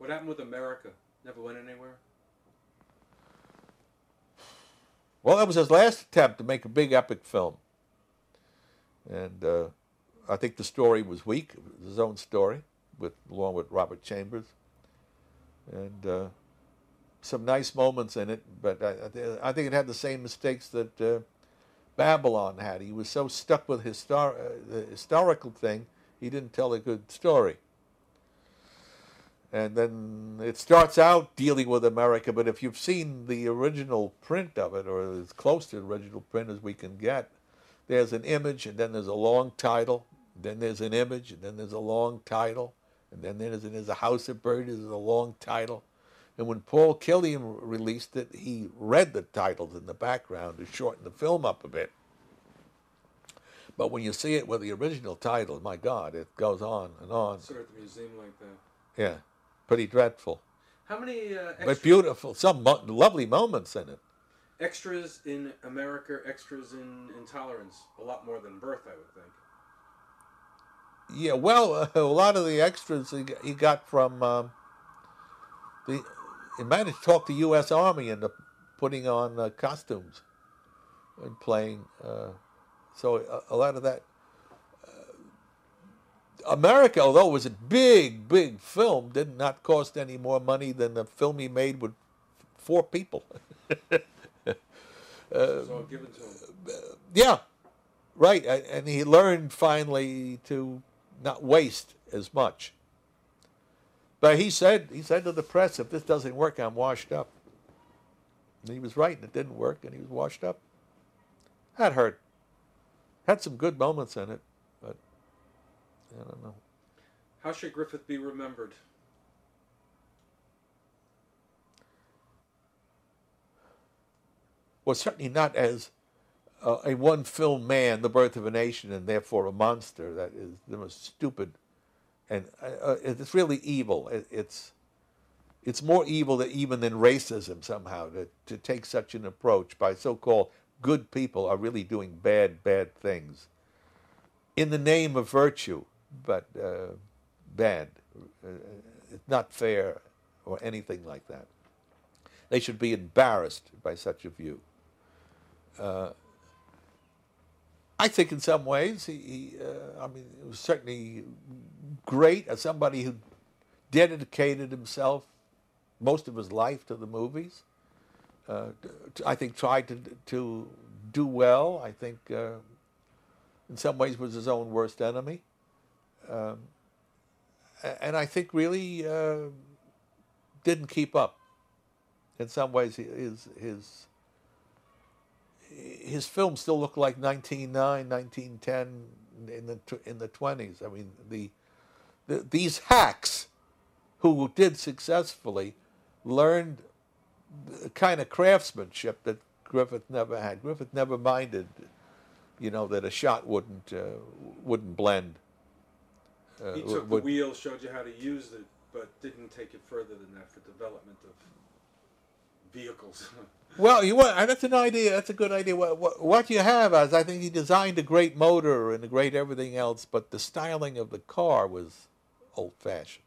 What happened with America? Never went anywhere? Well, that was his last attempt to make a big epic film. And I think the story was weak. It was his own story, along with Robert Chambers. And some nice moments in it, but I think it had the same mistakes that Babylon had. He was so stuck with the historical thing, he didn't tell a good story. And then it starts out dealing with America, but if you've seen the original print of it, or as close to the original print as we can get, there's an image, and then there's a long title, then there's an image, and then there's a long title, and then there's a house of birds, there's a long title. And when Paul Killian released it, he read the titles in the background to shorten the film up a bit. But when you see it with the original title, my God, it goes on and on. Sort of at the museum like that. Yeah, pretty dreadful. How many but beautiful, some lovely moments in it. Extras in America, extras in Intolerance, a lot more than Birth, I would think. Yeah, well, a lot of the extras he got from he managed to talk the U.S. Army into putting on costumes and playing. So a lot of that. America, although it was a big, big film, did not cost any more money than the film he made with 4 people. So given to him. Yeah, right. And he learned finally to not waste as much. But he said to the press, if this doesn't work, I'm washed up. And he was right, and it didn't work, and he was washed up. That hurt. Had some good moments in it, but I don't know. How should Griffith be remembered? Well, certainly not as a one-film man, The Birth of a Nation, and therefore a monster. That is the most stupid, and it's really evil. It's more evil even than racism somehow, to take such an approach by so-called good people are really doing bad things in the name of virtue, but bad. It's not fair or anything like that. They should be embarrassed by such a view. I think in some ways I mean, it was certainly great as somebody who dedicated himself most of his life to the movies. I think tried to do well. I think in some ways was his own worst enemy. And I think really didn't keep up. In some ways, his films still look like 1909, 1910 in the 20s. I mean, these hacks who did successfully learned the kind of craftsmanship that Griffith never had. Griffith never minded, that a shot wouldn't blend. He took the wheel, showed you how to use it, but didn't take it further than that for development of vehicles. Well, that's an idea. That's a good idea. What you have is, I think he designed a great motor and a great everything else, but the styling of the car was old-fashioned.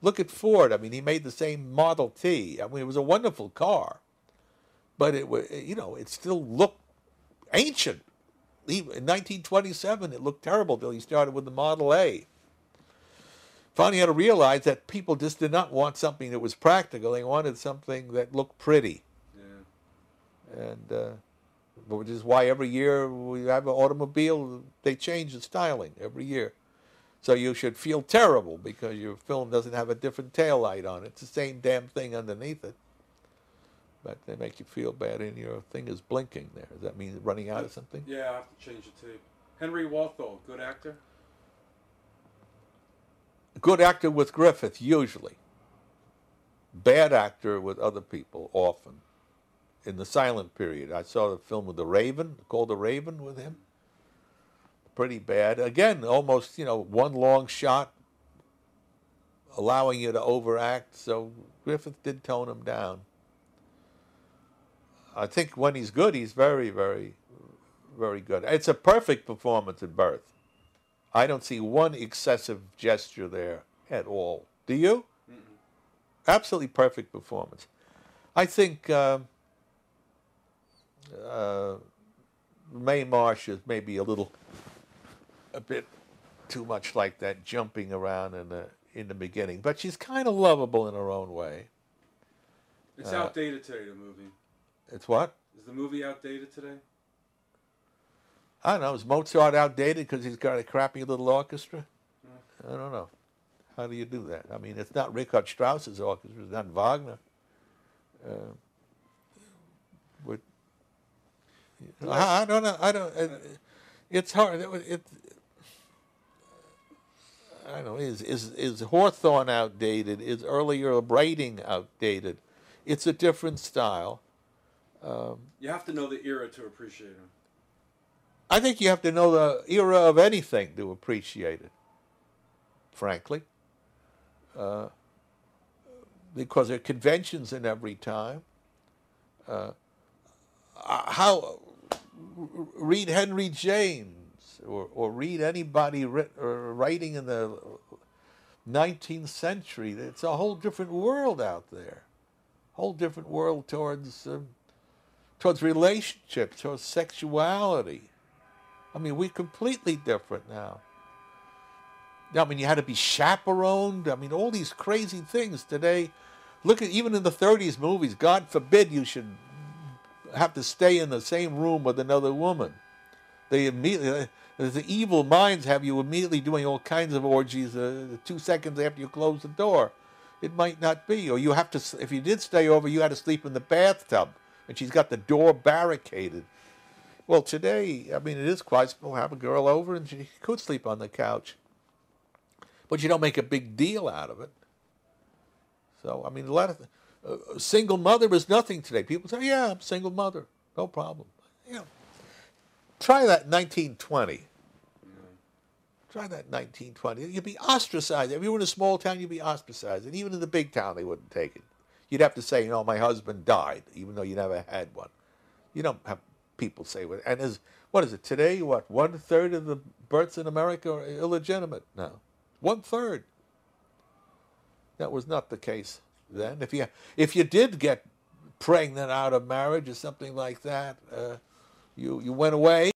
Look at Ford. I mean, he made the same Model T. I mean, it was a wonderful car, but it was, it still looked ancient. In 1927, it looked terrible till he started with the Model A. Finally, had to realize that people just did not want something that was practical. They wanted something that looked pretty. Yeah. And which is why every year we have an automobile, they change the styling every year. So you should feel terrible because your film doesn't have a different taillight on it. It's the same damn thing underneath it. But they make you feel bad and your thing is blinking there. Does that mean running out of something? Yeah, I have to change it too. Henry Walthall, good actor? Good actor with Griffith, usually. Bad actor with other people, often. In the silent period, I saw the film with The Raven, called The Raven with him. Pretty bad. Again, almost, one long shot, allowing you to overact. So Griffith did tone him down. I think when he's good, he's very, very, very good. It's a perfect performance in Birth. I don't see one excessive gesture there at all. Do you? Absolutely perfect performance. I think Mae Marsh is maybe a bit too much like that, jumping around in the beginning, but she's kind of lovable in her own way. It's outdated today, the movie. It's what? Is the movie outdated today? I don't know. Is Mozart outdated because he's got a crappy little orchestra? I don't know. How do you do that? I mean, it's not Richard Strauss's orchestra. It's not Wagner. But I don't know. It's hard. I don't know. Is Hawthorne outdated? Is earlier writing outdated? It's a different style. You have to know the era to appreciate them. I think you have to know the era of anything to appreciate it, frankly. Because there are conventions in every time. Read Henry James or read anybody writing in the 19th century. It's a whole different world out there. Whole different world towards relationships, towards sexuality. I mean, we're completely different now. I mean, you had to be chaperoned. I mean, all these crazy things today. Look at, even in the 30s movies, God forbid you should have to stay in the same room with another woman. They immediately, the evil minds have you immediately doing all kinds of orgies 2 seconds after you close the door. It might not be. Or you have to, if you did stay over, you had to sleep in the bathtub. And she's got the door barricaded. Well, today, I mean, it is quite simple. Have a girl over and she could sleep on the couch. But you don't make a big deal out of it. So, I mean, a lot of single mother is nothing today. People say, yeah, I'm a single mother. No problem. You know, try that in 1920. Try that in 1920. You'd be ostracized. If you were in a small town, you'd be ostracized. And even in the big town, they wouldn't take it. You'd have to say, you know, my husband died, even though you never had one. You don't have people say, and what is it, today, what, 1/3 of the births in America are illegitimate now. 1/3. That was not the case then. If you did get pregnant out of marriage or something like that, you went away.